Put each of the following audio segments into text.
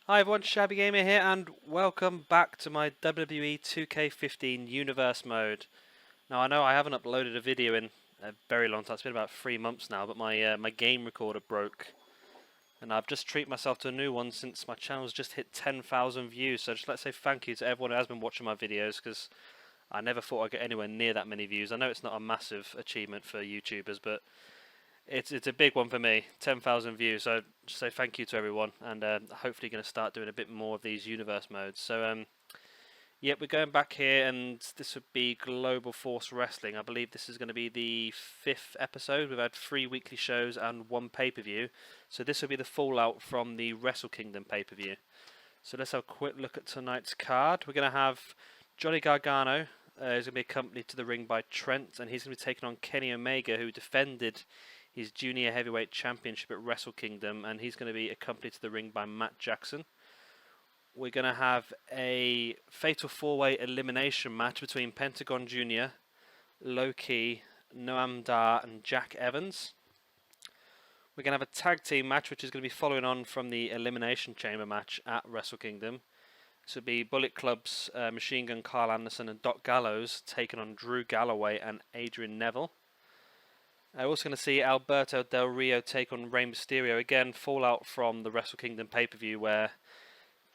Hi everyone, Shabby Gamer here, and welcome back to my WWE 2K15 Universe mode. Now I know I haven't uploaded a video in a very long time, it's been about 3 months now, but my game recorder broke. And I've just treated myself to a new one since my channel's just hit 10,000 views, so just let's say thank you to everyone who has been watching my videos, because I never thought I'd get anywhere near that many views. I know it's not a massive achievement for YouTubers, but it's a big one for me, 10,000 views, so just say thank you to everyone, and hopefully going to start doing a bit more of these universe modes. So yep, we're going back here, and this would be Global Force Wrestling. I believe this is going to be the 5th episode. We've had 3 weekly shows and 1 pay-per-view, so this will be the fallout from the Wrestle Kingdom pay-per-view. So let's have a quick look at tonight's card. We're going to have Johnny Gargano. He's going to be accompanied to the ring by Trent, and he's going to be taking on Kenny Omega, who defended his Junior Heavyweight Championship at Wrestle Kingdom, and he's going to be accompanied to the ring by Matt Jackson. We're going to have a Fatal 4-Way Elimination Match between Penatgon Jr., Low-Key, Noam and Jack Evans. We're going to have a tag team match, which is going to be following on from the Elimination Chamber match at Wrestle Kingdom. This will be Bullet Club's Machine Gun Karl Anderson and Doc Gallows taking on Drew Galloway and Adrian Neville. I'm also going to see Alberto Del Rio take on Rey Mysterio. Again, fallout from the Wrestle Kingdom pay-per-view where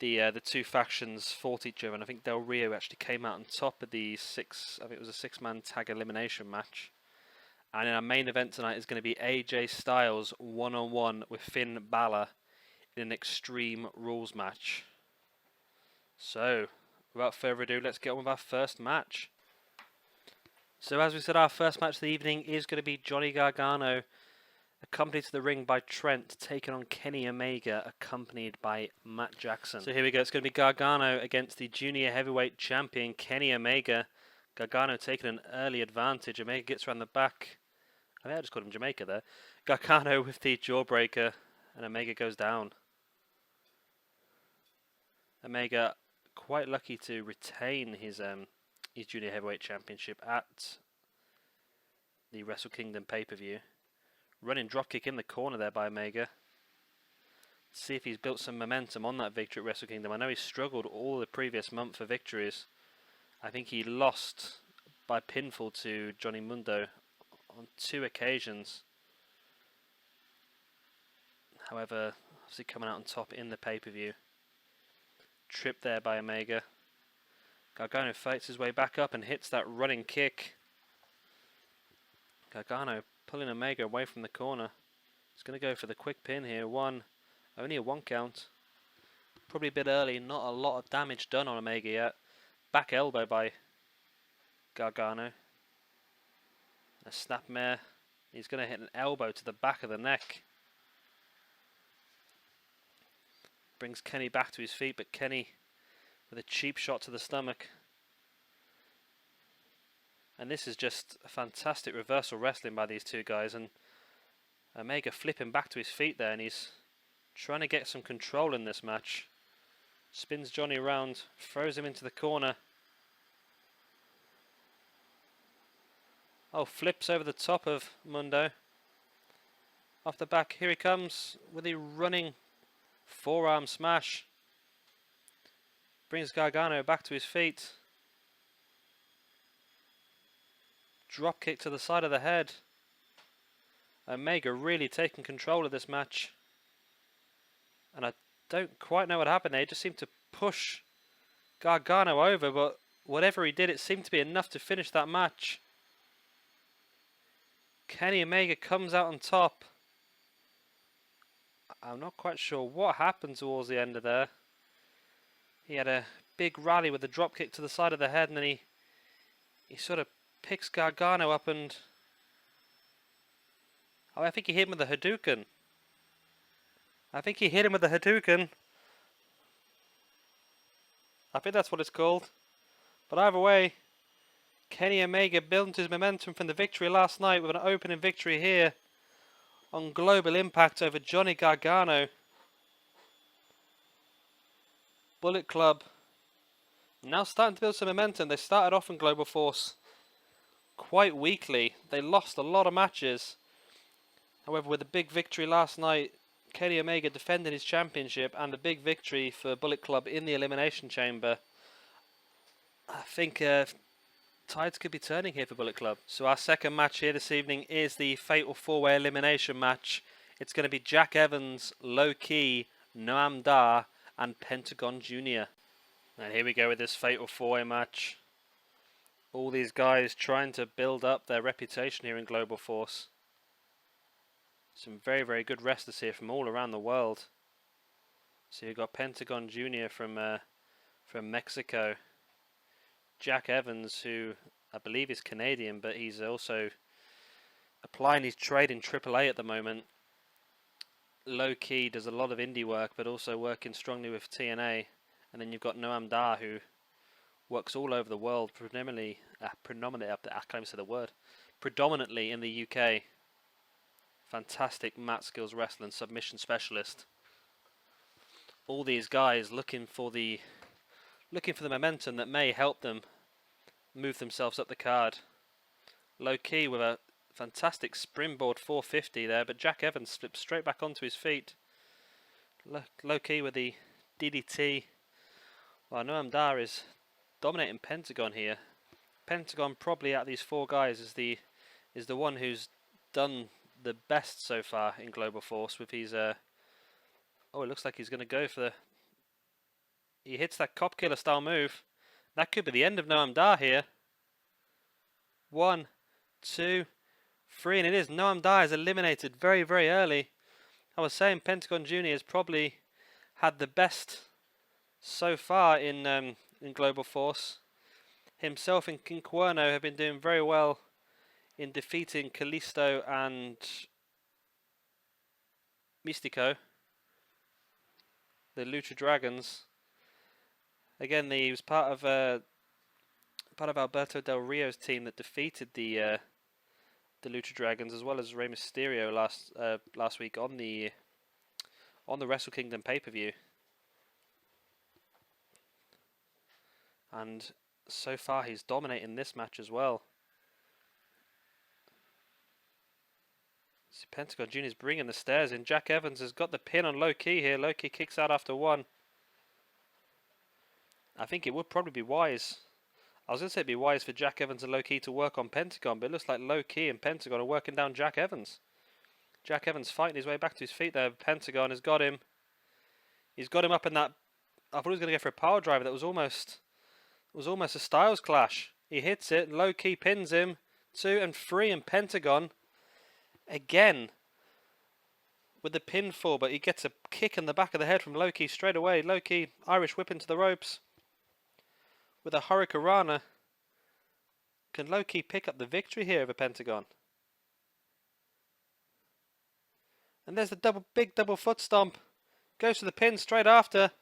the two factions fought each other, and I think Del Rio actually came out on top of the it was a 6-man tag elimination match. And in our main event tonight is going to be AJ Styles one-on-one with Finn Balor in an Extreme Rules match. So, without further ado, let's get on with our first match. So as we said, our first match of the evening is going to be Johnny Gargano, accompanied to the ring by Trent, taking on Kenny Omega, accompanied by Matt Jackson. So here we go, it's going to be Gargano against the Junior Heavyweight Champion, Kenny Omega. Gargano taking an early advantage. Omega gets around the back. I just called him Jamaica there. Gargano with the jawbreaker, and Omega goes down. Omega quite lucky to retain his Junior Heavyweight Championship at the Wrestle Kingdom pay-per-view. Running dropkick in the corner there by Omega. Let's see if he's built some momentum on that victory at Wrestle Kingdom. I know he's struggled all the previous month for victories. I think he lost by pinfall to Johnny Mundo on 2 occasions. However, obviously coming out on top in the pay-per-view. Trip there by Omega. Gargano fights his way back up and hits that running kick. Gargano pulling Omega away from the corner. He's going to go for the quick pin here. Only a 1 count. Probably a bit early, not a lot of damage done on Omega yet. Back elbow by Gargano. A snapmare. He's going to hit an elbow to the back of the neck. Brings Kenny back to his feet, but Kenny with a cheap shot to the stomach. And this is just a fantastic reversal wrestling by these two guys, and Omega flipping back to his feet there, and he's trying to get some control in this match. Spins Johnny around, throws him into the corner. Oh, flips over the top of Mundo. Off the back, here he comes with a running forearm smash. Brings Gargano back to his feet. Drop kick to the side of the head. Omega really taking control of this match. And I don't quite know what happened there. He just seemed to push Gargano over, but whatever he did, it seemed to be enough to finish that match. Kenny Omega comes out on top. I'm not quite sure what happened towards the end of there. He had a big rally with a drop kick to the side of the head, and then he sort of picks Gargano up and... Oh, I think he hit him with a Hadouken. I think that's what it's called. But either way, Kenny Omega built his momentum from the victory last night with an opening victory here on Global Impact over Johnny Gargano. Bullet Club now starting to build some momentum. They started off in Global Force quite weakly. They lost a lot of matches. However, with a big victory last night, Kenny Omega defending his championship and a big victory for Bullet Club in the Elimination Chamber. I think tides could be turning here for Bullet Club. So our second match here this evening is the Fatal 4-Way Elimination Match. It's going to be Jack Evans, Low Key, Noam Dar and Penatgon Jr. And here we go with this Fatal 4-Way match. All these guys trying to build up their reputation here in Global Force. Some very, very good wrestlers here from all around the world. So you've got Penatgon Jr. from Mexico. Jack Evans, who I believe is Canadian, but he's also applying his trade in AAA at the moment. Low Key does a lot of indie work, but also working strongly with TNA. And then you've got Noam Dar, who works all over the world, predominantly I can't even say the word, predominantly in the UK. Fantastic mat skills wrestler and submission specialist. All these guys looking for the momentum that may help them move themselves up the card. Low Key with a fantastic springboard 450 there, but Jack Evans slips straight back onto his feet. Low Key with the DDT. Well, Noam Dar is dominating Penatgon here. Penatgon probably out of these four guys is the one who's done the best so far in Global Force with his oh, it looks like he's going to go for the... He hits that cop killer style move. That could be the end of Noam Dar here. 1, 2, 3, and it is. Noam Dar is eliminated very, very early. I was saying Penatgon Jr. has probably had the best so far in Global Force. Himself and King Cuerno have been doing very well in defeating Kalisto and Mystico, the Lucha Dragons. Again, he was part of Alberto Del Rio's team that defeated the Lucha Dragons, as well as Rey Mysterio last week on the Wrestle Kingdom pay-per-view. And so far he's dominating this match as well. Penatgon Jr. is bringing the stairs in. Jack Evans has got the pin on Low Key here. Low Key kicks out after 1. I think it would probably be wise. I was going to say it'd be wise for Jack Evans and Low Key to work on Penatgon, but it looks like Low Key and Penatgon are working down Jack Evans. Jack Evans fighting his way back to his feet there. Penatgon has got him. He's got him up in that... I thought he was going to go for a power driver. That was almost a Styles Clash. He hits it. Low Key pins him. 2 and 3, and Penatgon again with the pinfall, but he gets a kick in the back of the head from Low Key straight away. Low Key Irish whip into the ropes with a Hurricanrana. Can Low Key pick up the victory here over Penatgon? And there's the big double foot stomp. Goes to the pin straight after.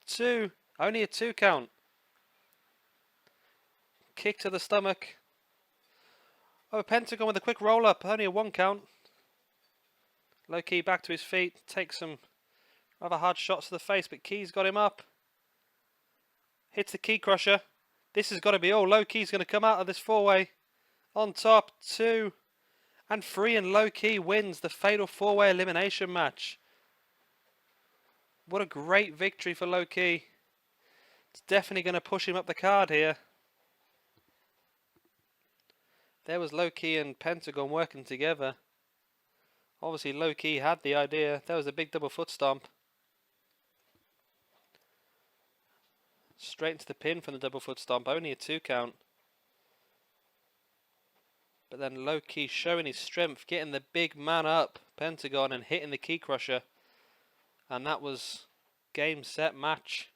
2. Only a 2 count. Kick to the stomach. Oh, Penatgon with a quick roll up. Only a 1 count. Low Key back to his feet. Takes some rather hard shots to the face, but Key's got him up. Hits the Key Crusher. This has got to be all. Low Key's going to come out of this 4-way. On top, 2 and 3, and Low Key wins the Fatal 4-Way Elimination Match. What a great victory for Low Key. It's definitely going to push him up the card here. There was Low Key and Penatgon working together. Obviously Low Key had the idea. There was a big double foot stomp. Straight into the pin from the double foot stomp. Only a 2 count. But then Low Key showing his strength, getting the big man up, Penatgon, and hitting the Key Crusher. And that was game, set, match.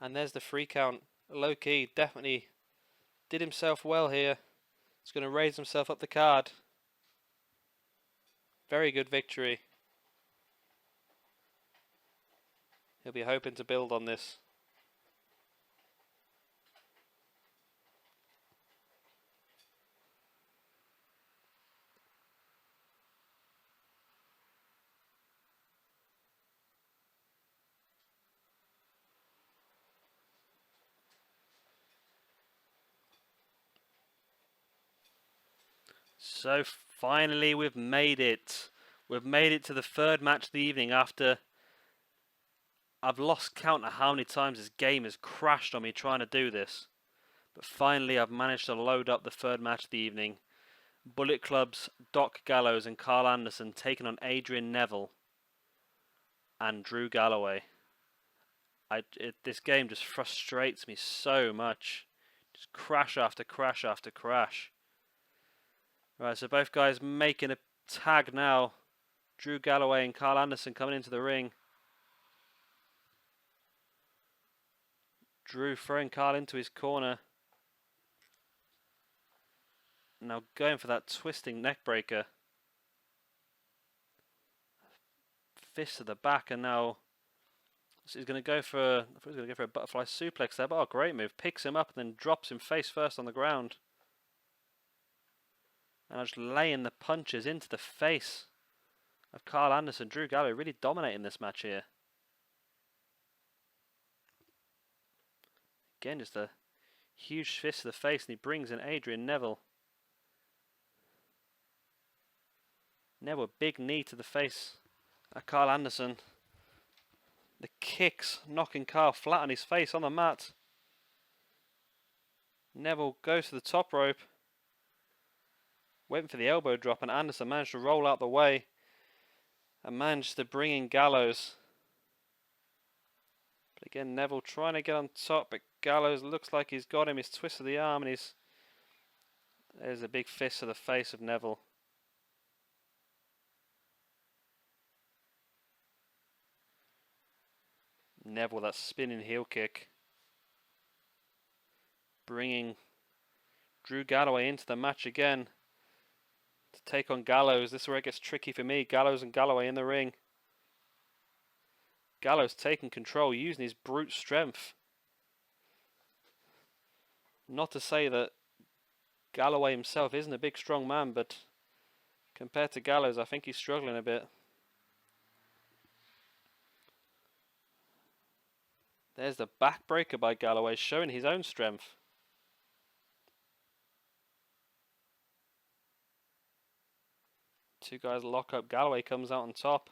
And there's the 3 count. Low Key definitely did himself well here. He's going to raise himself up the card. Very good victory. He'll be hoping to build on this. So finally we've made it. We've made it to the third match of the evening after I've lost count of how many times this game has crashed on me trying to do this. But finally I've managed to load up the third match of the evening. Bullet Club's Doc Gallows and Karl Anderson taking on Adrian, Neville and Drew Galloway. This game just frustrates me so much. Just crash after crash after crash. Right, so both guys making a tag now. Drew Galloway and Karl Anderson coming into the ring. Drew throwing Karl into his corner. Now going for that twisting neck breaker. Fist to the back, and now he's going to go for. I thought he was going to go for a butterfly suplex there, but oh, great move! Picks him up and then drops him face first on the ground. And just laying the punches into the face of Karl Anderson. Drew Galloway really dominating this match here. Again, just a huge fist to the face, and he brings in Adrian Neville. Neville, big knee to the face of Karl Anderson. The kicks knocking Karl flat on his face on the mat. Neville goes to the top rope. Went for the elbow drop, and Anderson managed to roll out the way and managed to bring in Gallows. But again, Neville trying to get on top, but Gallows looks like he's got him. He's twisted the arm, and there's a big fist to the face of Neville. Neville, that spinning heel kick. Bringing Drew Galloway into the match again to take on Gallows. This is where it gets tricky for me. Gallows and Galloway in the ring. Gallows taking control, using his brute strength. Not to say that Galloway himself isn't a big strong man, but compared to Gallows, I think he's struggling a bit. There's the backbreaker by Galloway, showing his own strength. Two guys lock up. Galloway comes out on top.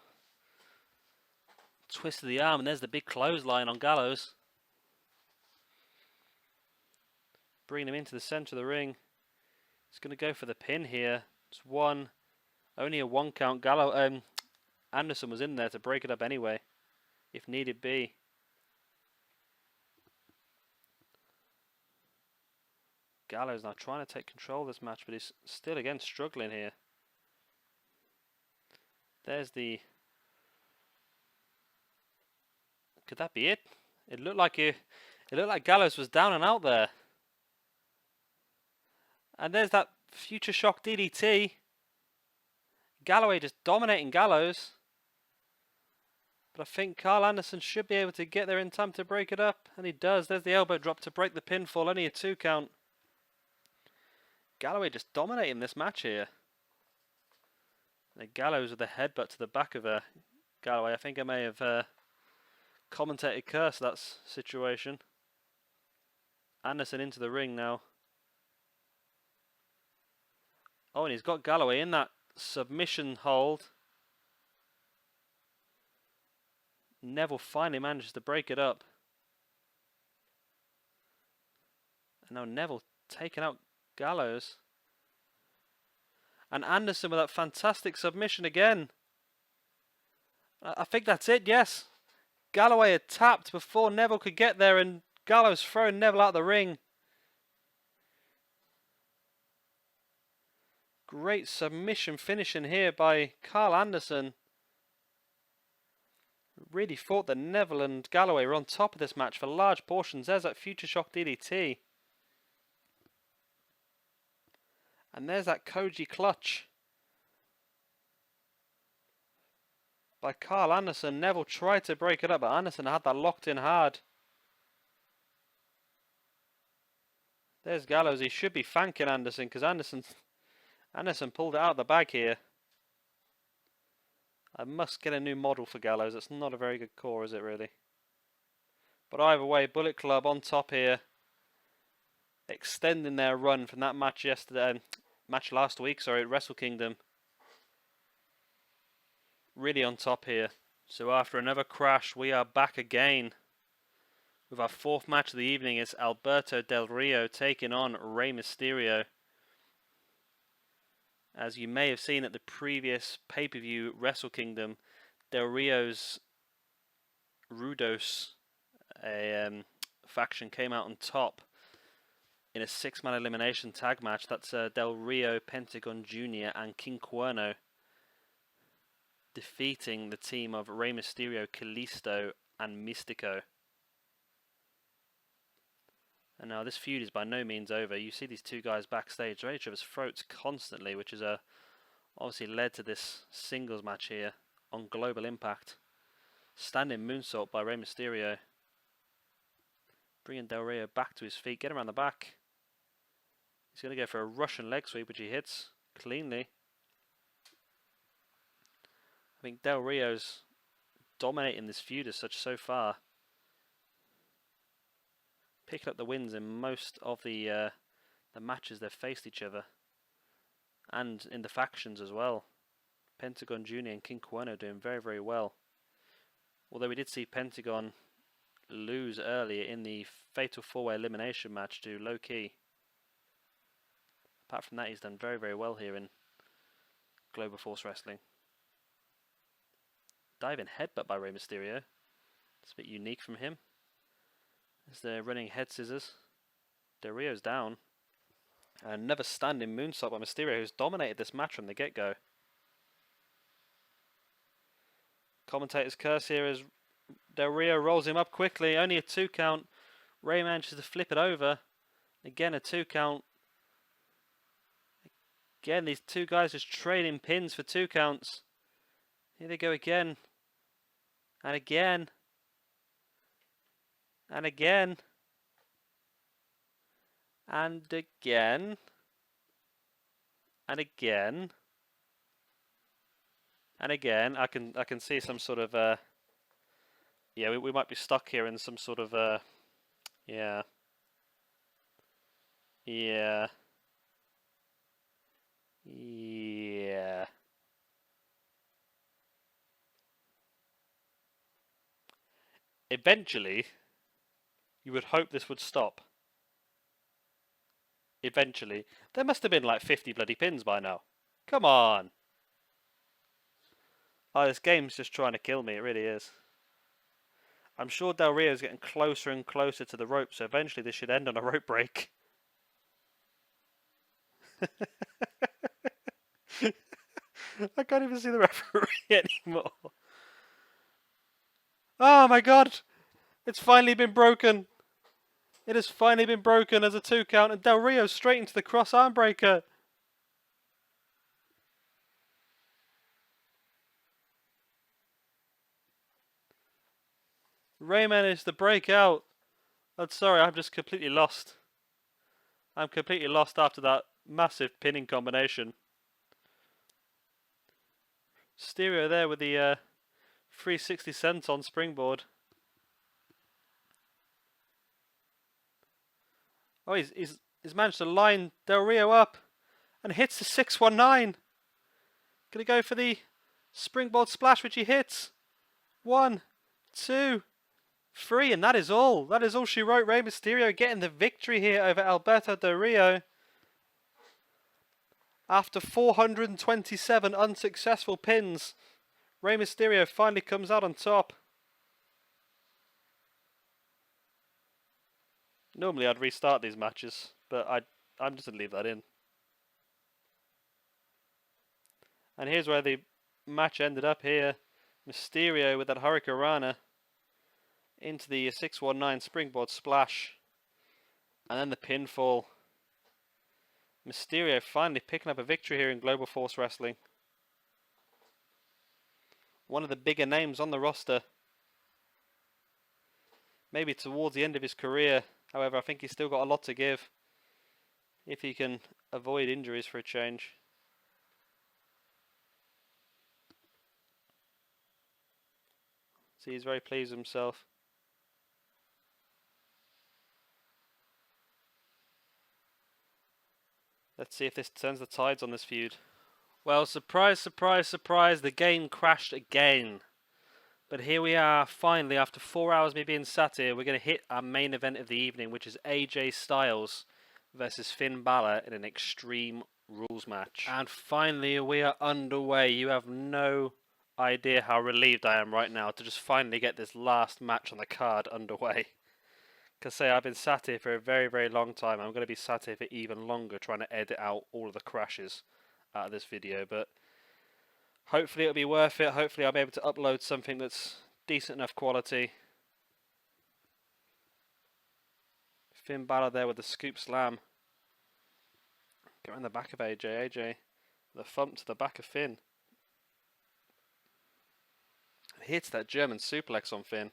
Twist of the arm, and there's the big clothesline on Gallows. Bringing him into the centre of the ring. He's going to go for the pin here. It's one. Only a one count. Anderson was in there to break it up anyway, if needed be. Gallows now trying to take control of this match, but he's still again struggling here. There's the... Could that be it? It looked like Gallows was down and out there. And there's that Future Shock DDT. Galloway just dominating Gallows. But I think Karl Anderson should be able to get there in time to break it up. And he does. There's the elbow drop to break the pinfall. Only a 2 count. Galloway just dominating this match here. And Gallows with a headbutt to the back of Galloway. I think I may have commentated curse that situation. Anderson into the ring now. Oh, and he's got Galloway in that submission hold. Neville finally manages to break it up. And now Neville taking out Gallows. And Anderson with that fantastic submission again. I think that's it, yes. Galloway had tapped before Neville could get there, and Gallows throwing Neville out of the ring. Great submission finishing here by Karl Anderson. Really thought that Neville and Galloway were on top of this match for large portions. There's that Future Shock DDT. And there's that Koji clutch by Karl Anderson. Neville tried to break it up, but Anderson had that locked in hard. There's Gallows. He should be thanking Anderson, because Anderson pulled it out of the bag here. I must get a new model for Gallows. It's not a very good core, is it really? But either way, Bullet Club on top here, extending their run from that match last week, at Wrestle Kingdom. really on top here. So after another crash, we are back again with our fourth match of the evening. It's Alberto Del Rio taking on Rey Mysterio. As you may have seen at the previous pay-per-view Wrestle Kingdom, Del Rio's Rudos faction came out on top in a 6-man elimination tag match. That's Del Rio, Penatgon Jr. and King Cuerno defeating the team of Rey Mysterio, Kalisto and Mystico. And now this feud is by no means over. You see these two guys backstage, right at each other's throats constantly, which is obviously led to this singles match here on Global Impact. Standing moonsault by Rey Mysterio. Bringing Del Rio back to his feet. Get him around the back. He's going to go for a Russian leg sweep, which he hits cleanly. I think Del Rio's dominating this feud as such so far. Picking up the wins in most of the matches they've faced each other. And in the factions as well. Penatgon Jr. and King Cuerno doing very, very well. Although we did see Penatgon lose earlier in the Fatal 4-Way Elimination Match to Low Key. Apart from that, he's done very, very well here in Global Force Wrestling. Diving headbutt by Rey Mysterio. It's a bit unique from him. As they're running head scissors. Del Rio's down. And another standing moonsault by Mysterio, who's dominated this match from the get-go. Commentator's curse here as Del Rio rolls him up quickly. Only a 2 count. Rey manages to flip it over. Again a 2 count. Again, these two guys just trading pins for 2 counts. Here they go again. And again. And again. And again. And again. And again. I can see some sort of yeah, we might be stuck here in some sort of yeah. Yeah. Yeah. Eventually, you would hope this would stop. Eventually. There must have been like 50 bloody pins by now. Come on. Oh, this game's just trying to kill me. It really is. I'm sure Del Rio's getting closer and closer to the rope, so eventually this should end on a rope break. I can't even see the referee anymore. Oh my god! It's finally been broken! It has finally been broken as a 2 count, and Del Rio straight into the cross arm breaker. Rey managed to break out. I'm sorry, I'm just completely lost. I'm completely lost after that massive pinning combination. Mysterio there with the 360 senton springboard. Oh, he's managed to line Del Rio up and hits the 619. Gonna go for the springboard splash, which he hits. 1, 2, 3, and that is all. That is all she wrote. Rey Mysterio getting the victory here over Alberto Del Rio. After 427 unsuccessful pins, Rey Mysterio finally comes out on top. Normally I'd restart these matches, but I'm just going to leave that in. And here's where the match ended up here. Mysterio with that Hurricanrana into the 619 springboard splash. And then the pinfall. Mysterio finally picking up a victory here in Global Force Wrestling. One of the bigger names on the roster. Maybe towards the end of his career. However, I think he's still got a lot to give. If he can avoid injuries for a change. See, he's very pleased with himself. Let's see if this turns the tides on this feud. Well, surprise, surprise, surprise, the game crashed again. But here we are, finally, after 4 hours of me being sat here, we're going to hit our main event of the evening, which is AJ Styles versus Finn Balor in an Extreme Rules match. And finally, we are underway. You have no idea how relieved I am right now to just finally get this last match on the card underway. Because say I've been sat here for a very, very long time. I'm going to be sat here for even longer trying to edit out all of the crashes out of this video, but hopefully it'll be worth it. Hopefully I'll be able to upload something that's decent enough quality. Finn Balor there with the scoop slam. Get around the back of AJ. AJ with a thump to the back of Finn. And hits that German suplex on Finn.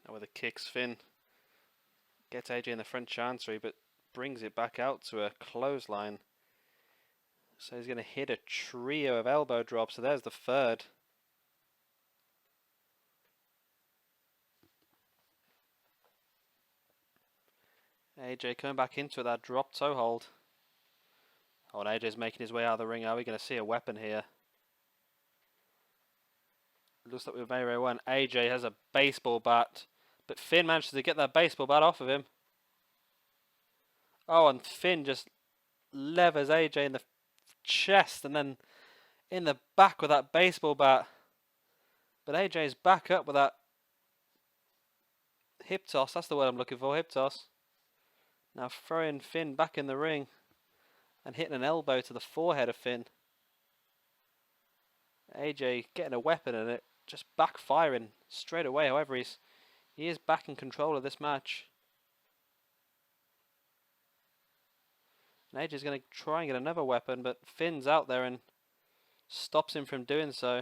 Now with the kicks, Finn gets AJ in the front chancery, but brings it back out to a clothesline. So he's going to hit a trio of elbow drops. So there's the third. AJ coming back into it, that drop toe hold. Oh, and AJ's making his way out of the ring. Are we going to see a weapon here? Looks like we're very, very well. AJ has a baseball bat, but Finn manages to get that baseball bat off of him. Oh, and Finn just levers AJ in the chest and then in the back with that baseball bat. But AJ's back up with that hip toss. That's the word I'm looking for, hip toss. Now throwing Finn back in the ring and hitting an elbow to the forehead of Finn. AJ getting a weapon and it just backfiring straight away. However, he is back in control of this match. And AJ's going to try and get another weapon, but Finn's out there and stops him from doing so.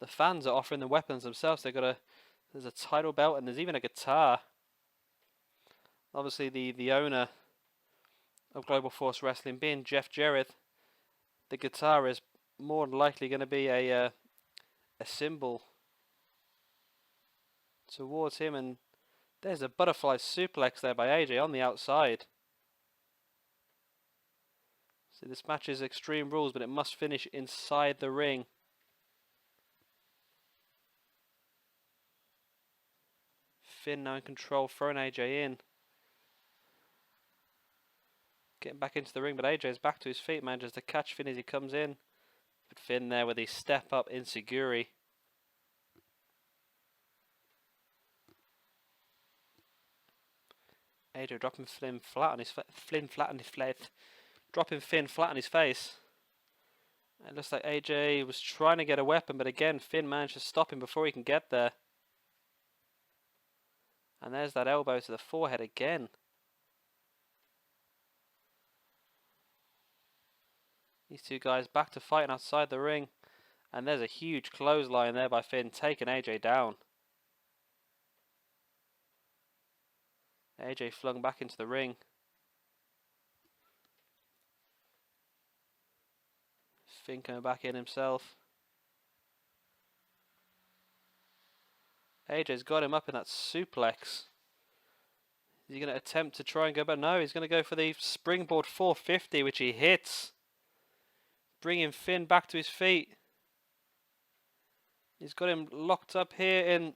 The fans are offering the weapons themselves. There's a title belt and there's even a guitar. Obviously, the owner of Global Force Wrestling, being Jeff Jarrett, the guitar is more than likely going to be a symbol towards him. And there's a butterfly suplex there by AJ on the outside. See, this match is Extreme Rules, but it must finish inside the ring. Finn now in control, throwing AJ in. Getting back into the ring, but AJ's back to his feet, manages to catch Finn as he comes in. But Finn there with his step up enziguri. AJ dropping Finn flat on his dropping Finn flat on his face. It looks like AJ was trying to get a weapon, but again Finn managed to stop him before he can get there. And there's that elbow to the forehead again. These two guys back to fighting outside the ring. And there's a huge clothesline there by Finn, taking AJ down. AJ flung back into the ring. Finn coming back in himself. AJ's got him up in that suplex. Is he going to attempt to try and go back? No, he's going to go for the springboard 450, which he hits. Bringing Finn back to his feet. He's got him locked up here in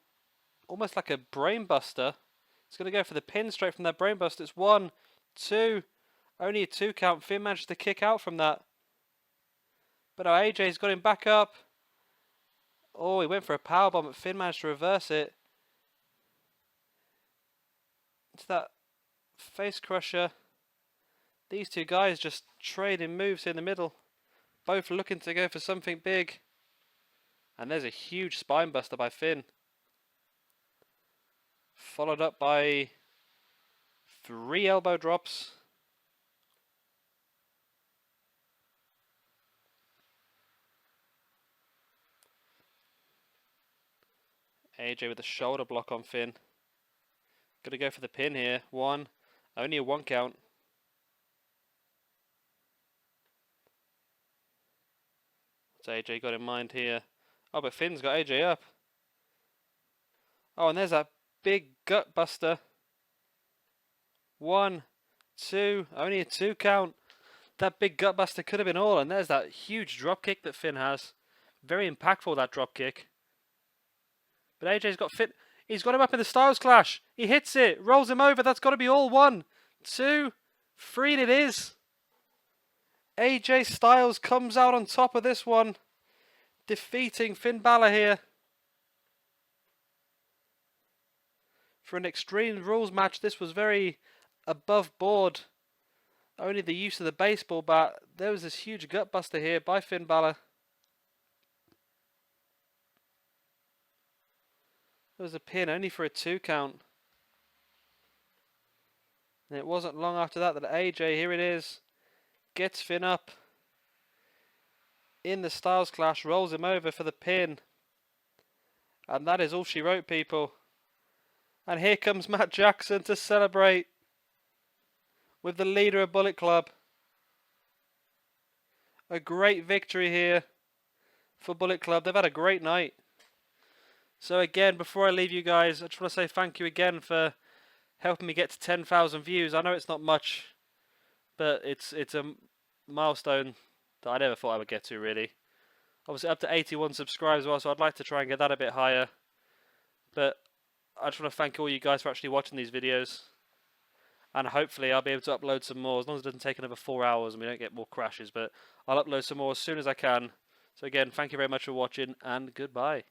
almost like a brainbuster. He's going to go for the pin straight from that brainbuster. It's 1, 2. Only a 2 count. Finn managed to kick out from that. But now AJ's got him back up. Oh, he went for a powerbomb, but Finn managed to reverse it. It's that face crusher. These two guys just trading moves in the middle. Both looking to go for something big. And there's a huge spine buster by Finn. Followed up by 3 elbow drops. AJ with a shoulder block on Finn. Gonna go for the pin here. 1. Only a 1 count. What's AJ got in mind here? Oh, but Finn's got AJ up. Oh, and there's that big gut buster. 1, 2. Only a 2 count. That big gutbuster could have been all, and there's that huge drop kick that Finn has. Very impactful, that drop kick. But AJ's got Finn. He's got him up in the Styles Clash. He hits it, rolls him over. That's got to be all. 1, 2, 3, and it is. AJ Styles comes out on top of this one, defeating Finn Balor here. For an Extreme Rules match, this was very above board. Only the use of the baseball bat. There was this huge gutbuster here by Finn Balor. There was a pin only for a 2 count. And it wasn't long after that AJ, here it is, gets Finn up in the Styles Clash, rolls him over for the pin. And that is all she wrote, people. And here comes Matt Jackson to celebrate with the leader of Bullet Club. A great victory here for Bullet Club. They've had a great night. So again, before I leave you guys, I just want to say thank you again for helping me get to 10,000 views. I know it's not much, but it's a milestone that I never thought I would get to, really. Obviously up to 81 subscribers as well, so I'd like to try and get that a bit higher. But I just want to thank all you guys for actually watching these videos. And hopefully I'll be able to upload some more, as long as it doesn't take another 4 hours and we don't get more crashes. But I'll upload some more as soon as I can. So again, thank you very much for watching, and goodbye.